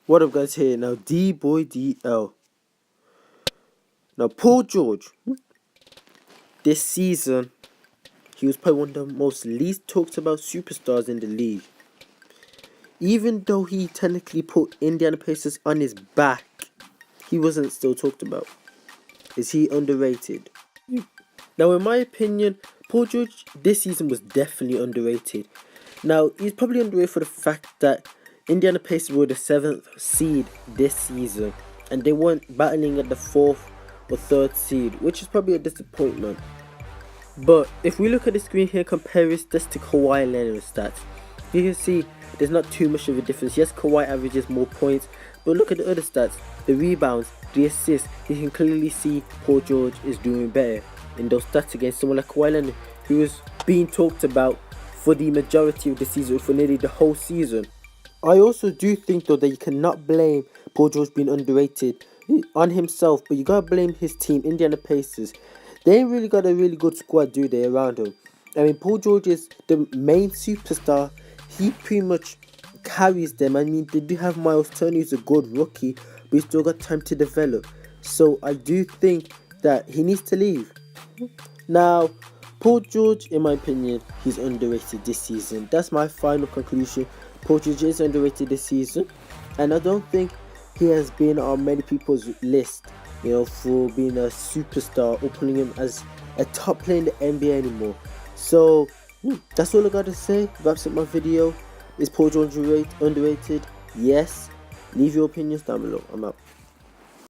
What up, guys? Here now, D-Boy DL. Now, Paul George, this season, he was probably one of the most least talked about superstars in the league. Even though he technically put Indiana Pacers on his back, he wasn't still talked about. Is he underrated? Now, in my opinion, Paul George this season was definitely underrated. Now, he's probably underrated for the fact that Indiana Pacers were the 7th seed this season, and they weren't battling at the 4th or 3rd seed, which is probably a disappointment. But if we look at the screen here, compare his stats to Kawhi Leonard's stats, you can see there's not too much of a difference. Yes, Kawhi averages more points, but look at the other stats, the rebounds, the assists. You can clearly see Paul George is doing better in those stats against someone like Kawhi Leonard, who was being talked about for the majority of the season, for nearly the whole season. I also do think though that you cannot blame Paul George being underrated on himself, but you gotta blame his team, Indiana Pacers. They ain't really got a really good squad, do they, around him? I mean, Paul George is the main superstar. He pretty much carries them. I mean, they do have Miles Turner, who's a good rookie, but he's still got time to develop. So I do think that he needs to leave. Now, Paul George, in my opinion, he's underrated this season. That's my final conclusion. Paul George is underrated this season, and I don't think he has been on many people's list, for being a superstar or putting him as a top player in the NBA anymore. So that's all I gotta say. Wraps up my video. Is Paul George underrated? Yes. Leave your opinions down below. I'm out.